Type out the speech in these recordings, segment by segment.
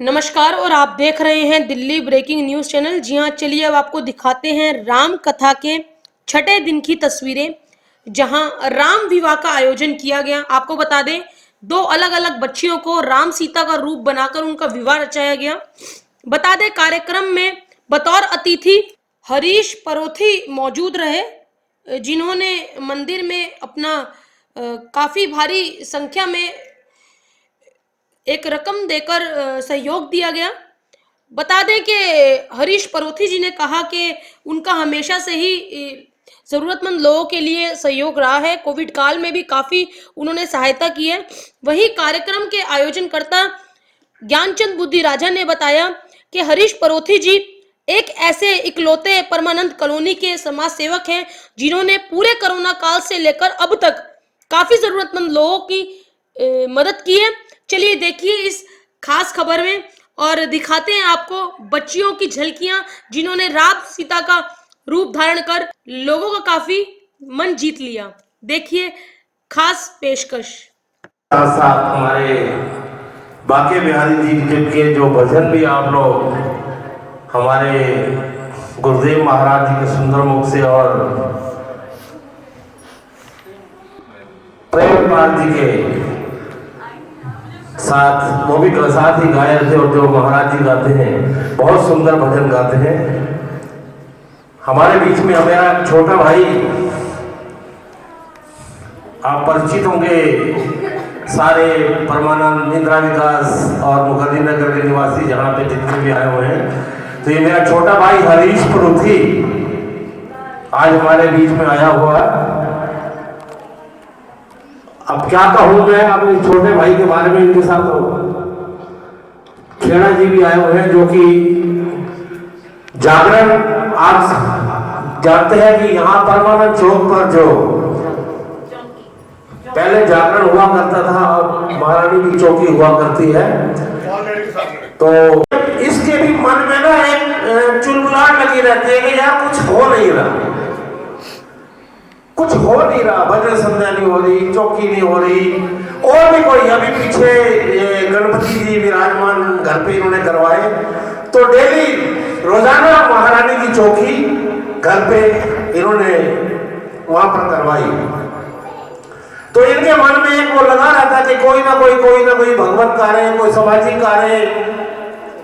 नमस्कार और आप देख रहे हैं दिल्ली ब्रेकिंग न्यूज़ चैनल। जी हाँ, चलिए अब आपको दिखाते हैं राम कथा के छठे दिन की तस्वीरें, जहां राम विवाह का आयोजन किया गया। आपको बता दें, दो अलग अलग बच्चियों को राम सीता का रूप बनाकर उनका विवाह रचाया गया। बता दें, कार्यक्रम में बतौर अतिथि हरीश परोथी मौजूद रहे, जिन्होंने मंदिर में अपना काफी भारी संख्या में एक रकम देकर सहयोग दिया गया। बता दें कि हरीश परोथी जी ने कहा कि उनका हमेशा से ही ज़रूरतमंद लोगों के लिए सहयोग रहा है। कोविड काल में भी काफ़ी उन्होंने सहायता की है। वहीं कार्यक्रम के आयोजनकर्ता ज्ञानचंद बुद्धि राजा ने बताया कि हरीश परोथी जी एक ऐसे इकलौते परमानंद कॉलोनी के समाज सेवक हैं, जिन्होंने पूरे कोरोना काल से लेकर अब तक काफ़ी ज़रूरतमंद लोगों की मदद की है। चलिए देखिए इस खास खबर में और दिखाते हैं आपको बच्चियों की झलकियां, जिन्होंने राम सीता का रूप धारण कर लोगों का काफी मन जीत लिया। देखिए खास पेशकश। साथ साथ हमारे बांके बिहारी जी के जो भजन भी आप लोग हमारे गुरुदेव महाराज जी के सुंदर मुख से और प्रेमपाल जी के साथ वो भी साथ ही गाए थे, और जो महाराज जी गाते हैं बहुत सुंदर भजन गाते हैं। हमारे बीच में मेरा छोटा भाई, आप परिचित होंगे सारे परमानंद इंदिरा विकास और मुखर्जी नगर के निवासी जहाँ पे जितने भी आए हुए हैं, तो ये मेरा छोटा भाई हरीश परोथी आज हमारे बीच में आया हुआ है। अब क्या कहूँ मैं अपने छोटे भाई के बारे में। इनके साथ खेड़ा जी भी आए हुए हैं, जो कि जागरण, आप जानते हैं कि यहाँ परमानंद चौक पर जो पहले जागरण हुआ करता था, अब महारानी की चौकी हुआ करती है, तो इसके भी मन में ना एक चुलबुलाहट लगी रहती है कि यार कुछ हो नहीं रहा, कुछ हो नहीं रहा, भजन संध्या नहीं हो रही, चौकी नहीं हो रही। और भी कोई अभी पीछे गणपति जी विराजमान घर पे इन्होंने करवाए, तो डेली रोजाना महारानी की चौकी घर पे इन्होंने वहां पर करवाई। तो इनके मन में एक वो लगा रहता कि कोई ना कोई भगवत कार्य, कोई सामाजिक कार्य,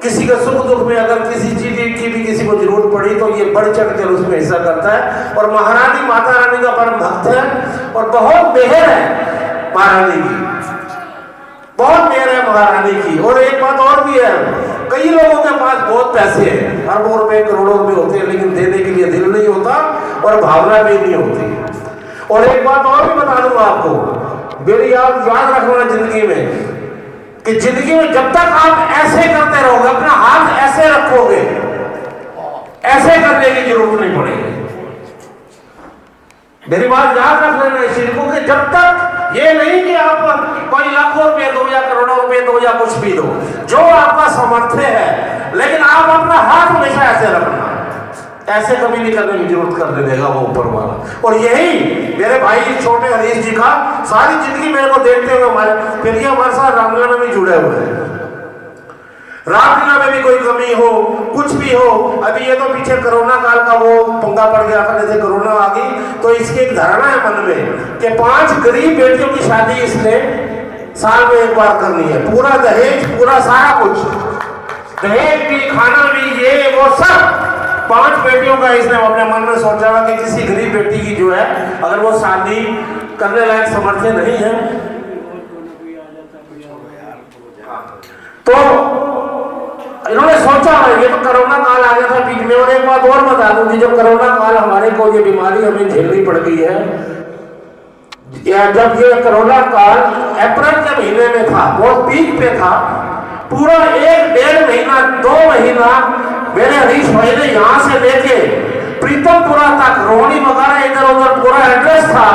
किसी का सुख दुख में अगर किसी चीज की भी किसी को जरूरत पड़ी तो ये बढ़ चढ़ कर उसमें हिस्सा करता है। और महारानी माता रानी का परम भक्त है और बहुत मेहर है महारानी की, बहुत मेहर है महारानी की। और एक बात और भी है, कई लोगों के पास बहुत पैसे हैं, अरबों रुपए करोड़ों रुपए होते हैं, लेकिन देने के लिए दिल नहीं होता और भावना भी नहीं होती। और एक बात और भी बता दूंगा आपको, मेरी आप याद रखना जिंदगी में, कि जिंदगी में जब तक आप ऐसे करते रहोगे, अपना हाथ ऐसे रखोगे, ऐसे करने की जरूरत नहीं पड़ेगी। मेरी बात याद रख लेना इस चीज को, कि जब तक ये नहीं कि आप कोई लाखों रुपए दो या करोड़ों रुपए दो या कुछ भी दो, जो आपका सामर्थ्य है, लेकिन आप अपना हाथ हमेशा ऐसे रखना, ऐसे कभी नहीं करने की जरूरत करने देगा वो ऊपर वाला। और यही मेरे भाई छोटे हरीश जी का सारी जिंदगी मेरे को देखते हुए हमारे साथ रामलीला में भी जुड़े हुए हैं। रामलीला में भी कोई कमी हो, कुछ भी हो, अभी ये तो पीछे कोरोना काल का वो पंगा पड़ गया था, जैसे कोरोना आ गई, तो इसकी एक धारणा है मन में कि 5 गरीब बेटियों की शादी इसने साल में एक बार करनी है। पूरा दहेज, पूरा सारा कुछ, दहेज भी, खाना भी, ये वो सब 5 बेटियों का इसने अपने मन में सोचा कि किसी गरीब बेटी की जो है अगर वो शादी करने लायक सामर्थ्य नहीं है, तो इन्होंने सोचा। ये तो कोरोना काल आ गया था बीच में। और एक बात और बता दूं कि जब कोरोना काल हमारे को ये बीमारी हमें झेलनी पड़ गई है, या जब ये कोरोना काल अप्रैल के महीने में था, बहुत पीक पे था, पूरा 1-1.5 महीना 2 महीना मेरे हरीश भाई ने यहाँ से लेके प्रीतमपुरा तक, रोहिणी वगैरह इधर उधर पूरा एड्रेस था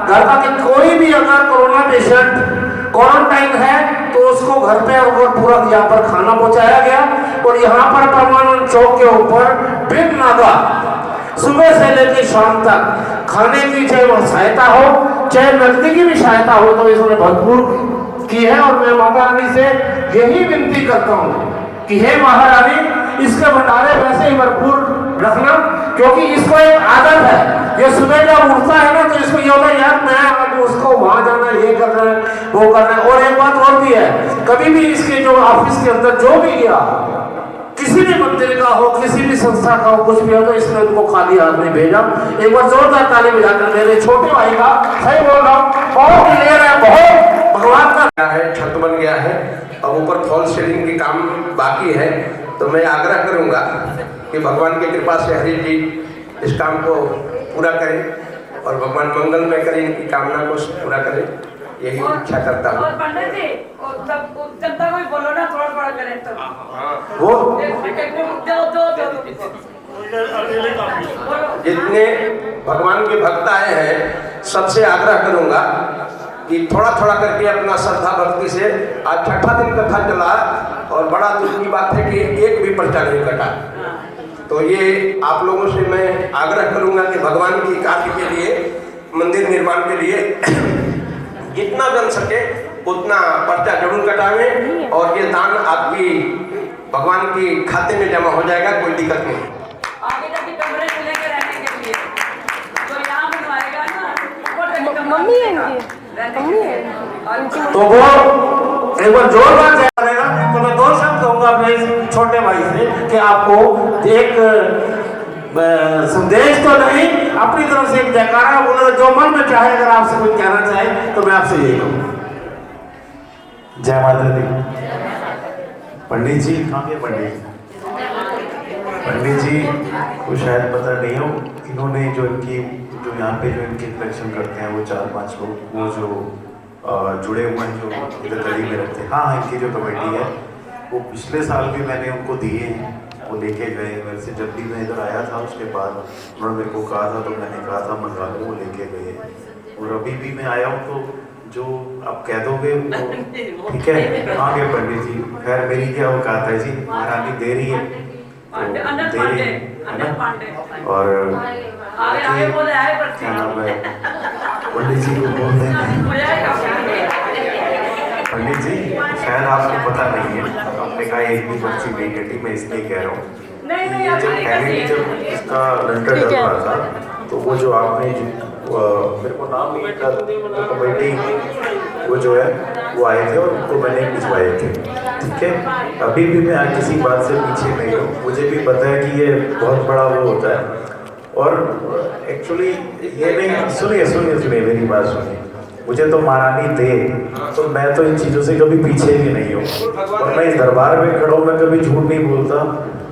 घर का, कि कोई भी अगर कोरोना पेशेंट क्वारंटाइन है तो उसको घर पे और पूरा यहाँ पर खाना पहुंचाया गया। और यहाँ पर परमानंद चौक के ऊपर बिन नागा सुबह से लेकर शाम तक खाने की चाहे वो सहायता हो, चाहे नकदी की भी सहायता हो, तो इसने भरपूर की है। और मैं माता रानी से यही विनती करता हूँ कि हे महारानी इसके भंडारे वैसे ही भरपूर रखना, क्योंकि इसको एक आदत है, ये सुबह जब उठता है ना तो इसको ये होता है यार मैं अब उसको वहां जाना, ये करना है, वो करना है। और एक बात और भी है, कभी भी इसके जो ऑफिस के अंदर जो भी गया, किसी भी मंदिर का हो, किसी भी संस्था का हो, कुछ भी हो, तो इसने उनको खाली हाथ नहीं भेजा। एक बार जोरदार ताली बजाकर मेरे छोटे भाई का, सही बोल रहा हूँ, बहुत क्लियर है, बहुत भगवान का है। छत बन गया है, अब ऊपर फॉल सीलिंग की काम बाकी है, तो मैं आग्रह करूंगा कि भगवान की कृपा से हरि जी इस काम को पूरा करें और भगवान मंगल में करें, इनकी कामना को पूरा करें, यही इच्छा करता हूँ। और पंडित जी जनता को बोलो ना थोड़ा थोड़ा करें तो वो जितने भगवान के भक्त आए हैं सबसे आग्रह करूंगा कि थोड़ा थोड़ा करके अपना श्रद्धा भक्ति से, आज छठा दिन कथा चला और बड़ा दुख की बात है कि एक भी पर्चा नहीं कटा। तो ये आप लोगों से मैं आग्रह करूंगा कि भगवान की कार्य के लिए, मंदिर निर्माण के लिए जितना बन सके उतना पर्चा जरूर कटावें, और ये दान आपकी भगवान की खाते में जमा हो जाएगा, कोई दिक्कत नहीं। आगे जाके कमरे में लेके रहने के लिए तो यहाँ बनवाएगा ना, मम्मी है इनकी, मम्मी है तो वो एक बार जोरदार जय करेगा। तो मैं दो शब्द कहूंगा अपने इस छोटे भाई से कि आपको एक संदेश तो नहीं, अपनी तरफ से एक जयकारा बोलो, जो मन में चाहे, अगर आपसे कुछ कहना चाहे तो मैं आपसे यही कहूँ। जय माता दी। पंडित जी कहाँ के पंडित जी को शायद पता नहीं हो, इन्होंने जो यहाँ पे जो इनके कलेक्शन करते हैं वो 4-5 लोग, वो जो जुड़े हुए हैं, जो इधर गली में रहते हैं, हाँ इनकी जो कमेटी है वो पिछले साल भी मैंने उनको दिए हैं, वो लेके गए मेरे से। जब भी मैं इधर आया था उसके बाद उन्होंने मेरे को कहा था, तो मैंने कहा था मंगवा लो, वो लेके गए। और अभी भी मैं आया हूँ तो जो आप कह दोगे वो ठीक है। हाँ के पंडित जी, खैर मेरी क्या औकात है जी, महारानी दे रही है तो दे रही है ना। और क्या नाम है पंडित जी को बोल दें। पंडित जी शायद आपको पता नहीं है, आपने कहा एक भी पर्ची नहीं कटी, मैं इसलिए कह रहा हूँ। जब इसका लंटर चल रहा था तो वो जो आपने मेरे को नाम नहीं था, कमेटी वो जो है वो आए थे और उनको मैंने भिजवाए थे, ठीक है। अभी भी मैं किसी बात से पीछे नहीं हूँ, मुझे भी पता है कि ये बहुत बड़ा वो होता है। और एक्चुअली ये नहीं, सुनिए मेरी बात सुनिए, मुझे तो महारानी दे, तो मैं तो इन चीज़ों से कभी पीछे भी नहीं हूँ। और मैं इस दरबार में खड़ा हूँ, मैं कभी झूठ नहीं बोलता।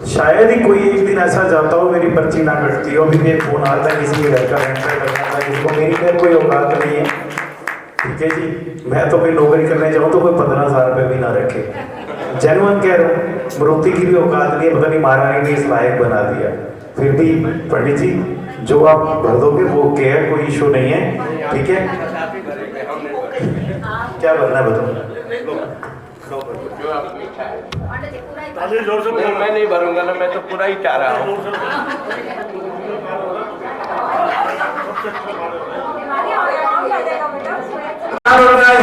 शायद ही कोई एक दिन ऐसा जाता हो मेरी पर्ची ना कटती हो। अभी मेरे फोन आता है किसी के घर का रेंटर करना था, जिसको मेरी खैर कोई औकात नहीं है, ठीक है जी। मैं तो कोई नौकरी करने जाऊँ तो कोई 15,000 रुपये भी ना रखे, जेन्युइन कह रहा हूँ। मरुति की भी औकात नहीं है, पता नहीं महारानी ने इस लायक बना दिया। फिर भी पंडित जी जो आप भर दोगे वो क्या है, कोई इशू नहीं है, ठीक है। क्या करना है बताओ। नहीं, मैं नहीं भरूंगा ना, मैं तो पूरा ही चाह रहा हूँ।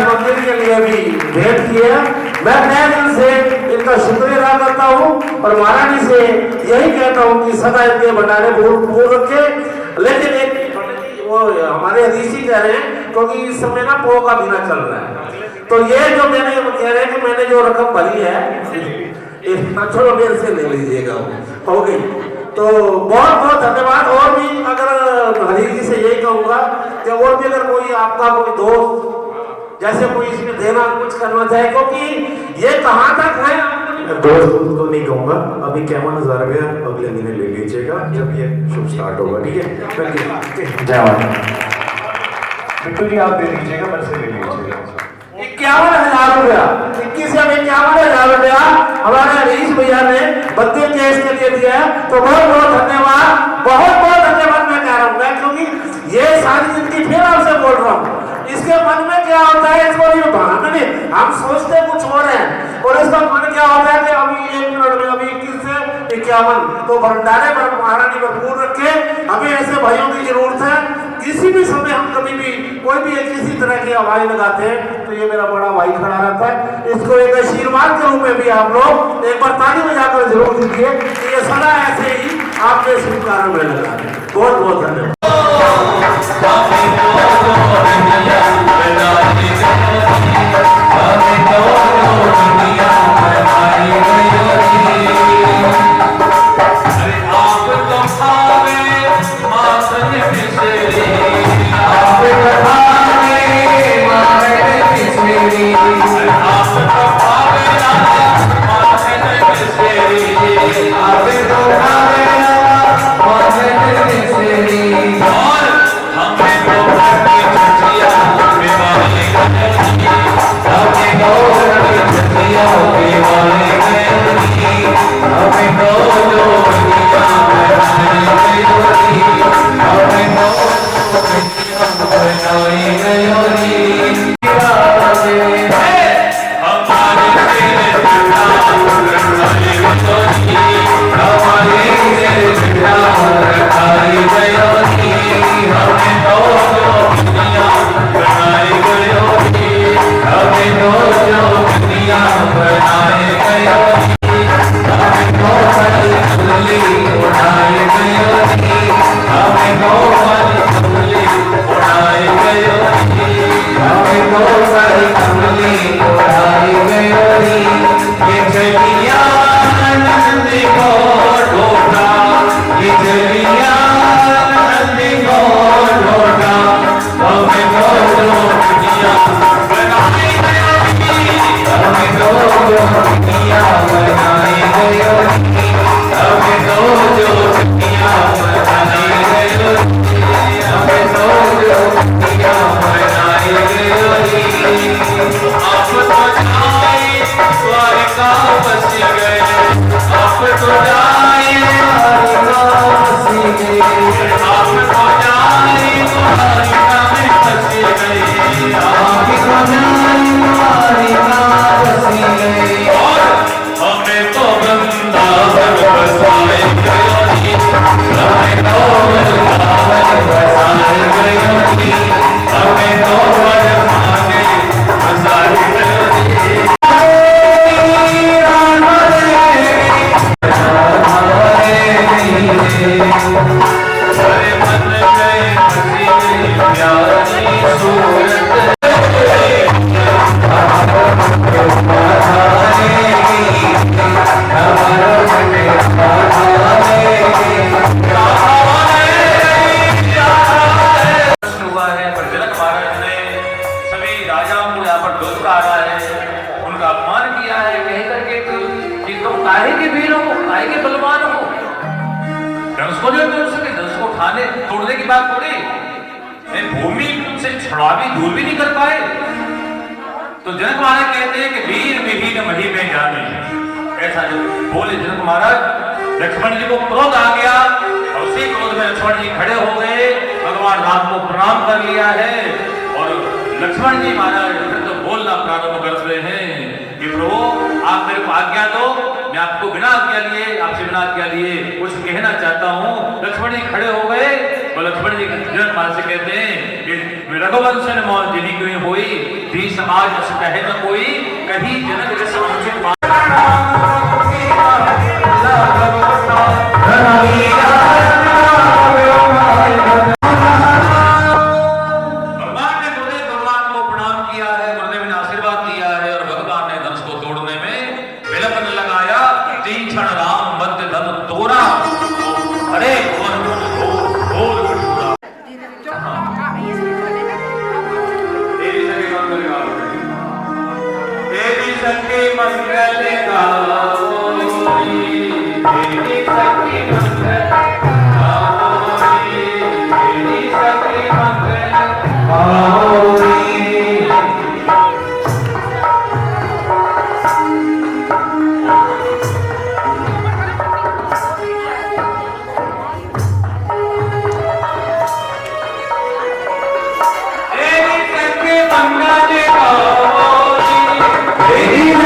मंदिर के लिए भी भेंट किया। मैं नए दिल से इनका शुक्रिया अदा करता हूँ और महारानी से यही कहता हूँ कि सदा इनके भंडारे पूर्ण रखे। लेकिन एक वो हमारे ऋषि कह रहे हैं, क्योंकि इस समय ना पोह का महीना चल रहा है, तो ये जो मैंने कह रहे हैं कि मैंने जो रकम भरी है चलो मेरे से ले लीजिएगा, हो गई। तो बहुत बहुत धन्यवाद। और भी अगर हरी जी से यही कहूँगा कि और भी अगर कोई आपका कोई दोस्त जैसे कोई इसमें देना कुछ करना चाहे, क्योंकि ये कहाँ तक है दोस्त को नहीं कहूँगा। अभी 51,000 रुपया अगले महीने ले लीजिएगा जब ये शुभ स्टार्ट होगा, ठीक है। जय माता। बिट्टू जी आप दे दीजिएगा, मेरे से ले लीजिएगा। 51,000 रुपया, 21 या 51,000 रुपया हमारे हरीश भैया ने बद्दे केस के लिए दिया है। तो बहुत बहुत धन्यवाद, बहुत बहुत धन्यवाद मैं कह रहा हूँ, क्योंकि ये सारी जिंदगी फिर आपसे बोल रहा हूँ, इसके मन में क्या होता है इसको नहीं भान नहीं, हम सोचते कुछ और हैं और इसका मन क्या होता है कि अभी 1 मिनट में, अभी 21 से 51, तो भंडारे पर महारानी भरपूर रखे। हमें ऐसे भाइयों की जरूरत है। किसी भी समय हम कभी भी कोई भी किसी तरह की आवाज लगाते हैं तो ये मेरा बड़ा भाई खड़ा रहता है। इसको एक आशीर्वाद के रूप में भी आप लोग एक बार ताली कीजिए कि ये सदा ऐसे ही आपके शुभ कार्यों में लगा रहे। बहुत बहुत धन्यवाद। तोड़ने की बात थोड़ी, भूमि से छुड़ावी दूर भी नहीं कर पाए। तो जनक महाराज कहते हैं कि वीर विहीन मही में जाने, ऐसा जो बोले जनक महाराज। लक्ष्मण जी को क्रोध आ गया और उसी क्रोध में लक्ष्मण जी खड़े हो गए, भगवान राम को प्रणाम कर लिया है। और लक्ष्मण जी महाराज फिर तो बोलना प्रारंभ कर रहे हैं कि प्रभु आप मेरे को आज्ञा दो, मैं आपको बिना आज्ञा लिए, आपसे बिना आज्ञा लिए कुछ कहना चाहता हूँ। लक्ष्मण जी खड़े हो गए तो लक्ष्मण जी जनक महाराज से कहते हैं कि रघुवंशन मौत जिनी कोई होई, धी समाज अस कहे न कोई, कहीं जनक जैसा अनुचित बात। Hey,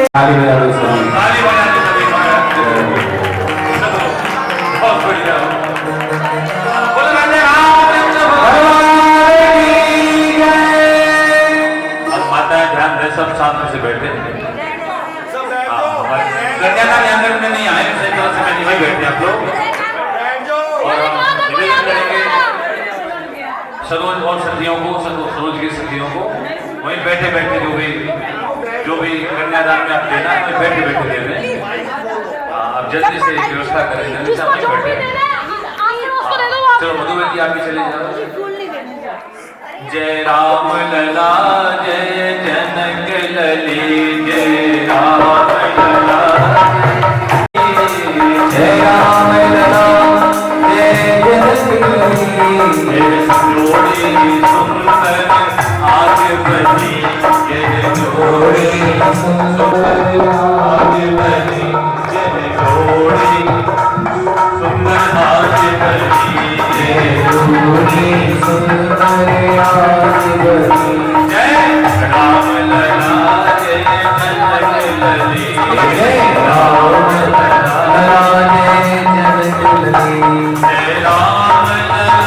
ताली बजा दो सभी। ताली बजाने सभी महाराज। बहुत बढ़िया। बोलो राधे रामचंद्र भगवान की जय। अब माता ध्यान दे, सब साथ में से बैठे। कन्यादान आंगन में नहीं आए, सही तरह से नहीं वहीं बैठे आप लोग। और हम निवेदन करेंगे सरोज और सखियों को, सरोज की सखियों को वहीं बैठे बैठे जो भी कन्यादान में आप देना है वहीं बैठे बैठे दे दें। अब जल्दी से व्यवस्था करें, जल्दी से वहीं बैठे। चलो मधुबन जी आप भी चले जाओ। जय राम लला जय जनक लली, जय राम लला जय राम लला जय जनक लली, जोड़ी सुंदर आज बनी, जय जोड़ी सुंदर आज बनी, जय जोड़ी सुंदर आज बनी, जय जोड़ी सुंदर आज बनी। जय राम लला जय जनक लली, जय राम लला जय जनक लली, जय राम लला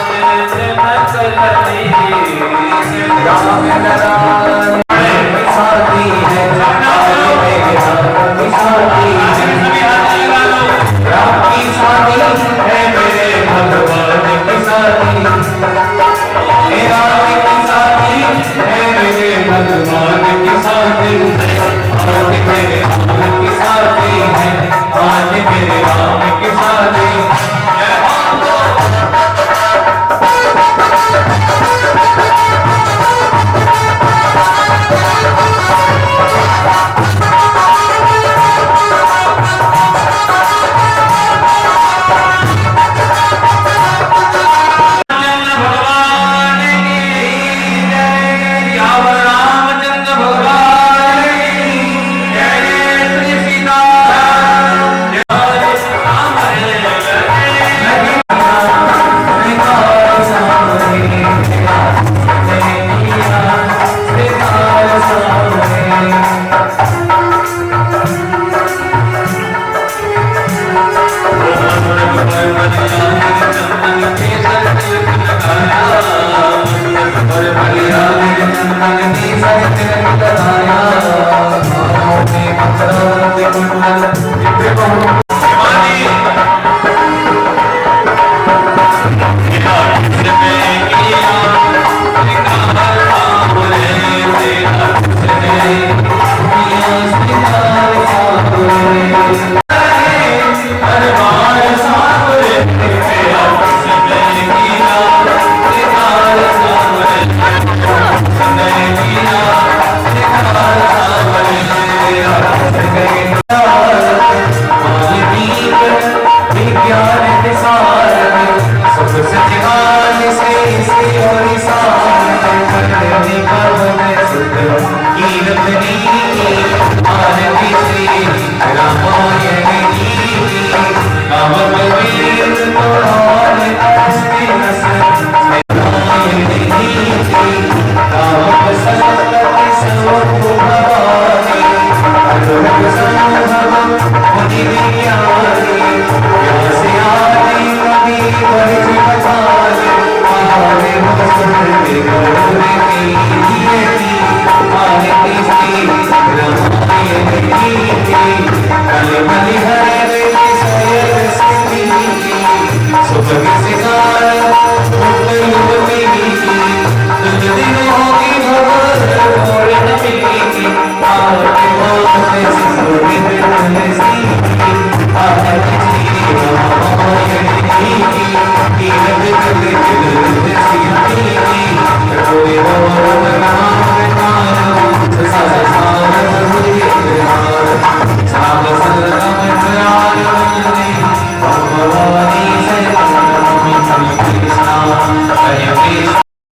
जय जनक लली, राम लला साथी है राम की साथी है मेरे भगवान की साथी, राम की साथी है मेरे भगवान की साथी, आज मेरे राम की साथी है, आज मेरे राम की साथी।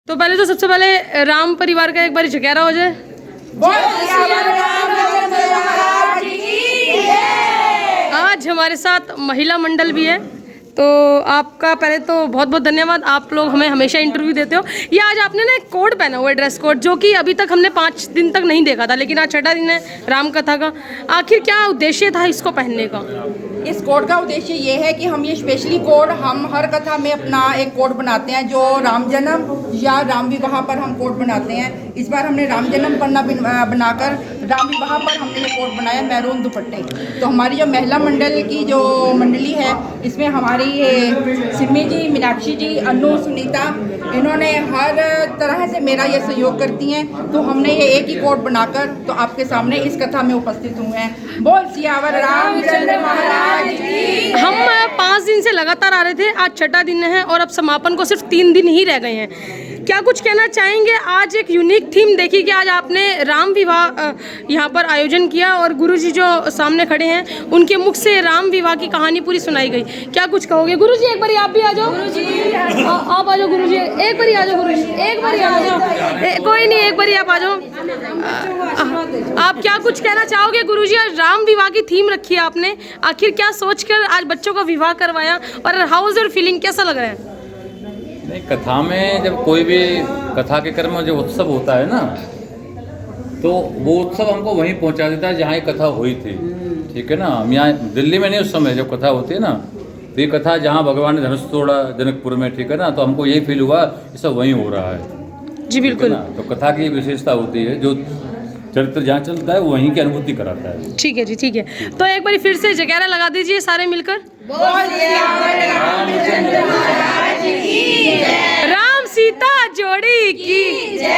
तो पहले तो सबसे पहले राम परिवार का एक बार जयकारा हो जाए। आज हमारे साथ महिला मंडल भी है, तो आपका पहले तो बहुत बहुत धन्यवाद, आप लोग हमें हमेशा इंटरव्यू देते हो। ये आज आपने ना एक कोड पहना हुआ है, ड्रेस कोड, जो कि अभी तक हमने 5 दिन तक नहीं देखा था, लेकिन आज 6ठा दिन है राम कथा का। आखिर क्या उद्देश्य था इसको पहनने का? इस कोड का उद्देश्य ये है कि हम ये स्पेशली कोड हम हर कथा में अपना एक कोड बनाते हैं, जो राम जन्म या राम विवाह पर हम कोड बनाते हैं। इस बार हमने राम जन्म पन्ना बनाकर राम विवाह पर हमने ये कोड बनाया, मैरून दुपट्टे। तो हमारी जो महिला मंडल की जो मंडली है, इसमें हमारी सिमी जी, मीनाक्षी जी, अनु, सुनीता, इन्होंने हर तरह से मेरा ये सहयोग करती हैं। तो हमने ये एक ही कोड बनाकर तो आपके सामने इस कथा में उपस्थित हुए हैं। बोल सियावर रामचंद्र महाराज की। हम 5 दिन से लगातार आ रहे थे, आज 6ठा दिन है और अब समापन को सिर्फ 3 दिन ही रह गए हैं। क्या कुछ कहना चाहेंगे? आज एक यूनिक थीम देखी कि आज आपने राम विवाह यहाँ पर आयोजन किया और गुरुजी जो सामने खड़े हैं उनके मुख से राम विवाह की कहानी पूरी सुनाई गई। क्या कुछ कहोगे? गुरुजी एक बार आप भी आ जाओ। आप आ जाओ गुरुजी, एक बार आ जाओ गुरुजी, एक बार आ जाओ। कोई नहीं, एक बार आप आ जाओ। आप क्या कुछ कहना चाहोगे गुरुजी? आज राम विवाह की थीम रखी है आपने, आखिर क्या सोचकर आज बच्चों का विवाह करवाया और हाउ इज योर फीलिंग, कैसा लग रहा है? नहीं, कथा में जब कोई भी कथा के क्रम में जो उत्सव होता है ना, तो वो उत्सव हमको वहीं पहुंचा देता है जहाँ ये कथा हुई थी। ठीक है ना, हम यहाँ दिल्ली में नहीं, उस समय जब कथा होती है ना, तो ये कथा जहाँ भगवान ने धनुष तोड़ा जनकपुर में, ठीक है ना, तो हमको यही फील हुआ ये सब वहीं हो रहा है जी बिल्कुल। तो कथा की विशेषता होती है, जो चरित्र जहाँ चलता है वो वहीं की अनुभूति कराता है। ठीक है जी, ठीक है। तो एक बार फिर से जयकारा लगा दीजिए सारे मिलकर। राम सीता जोड़ी की जय।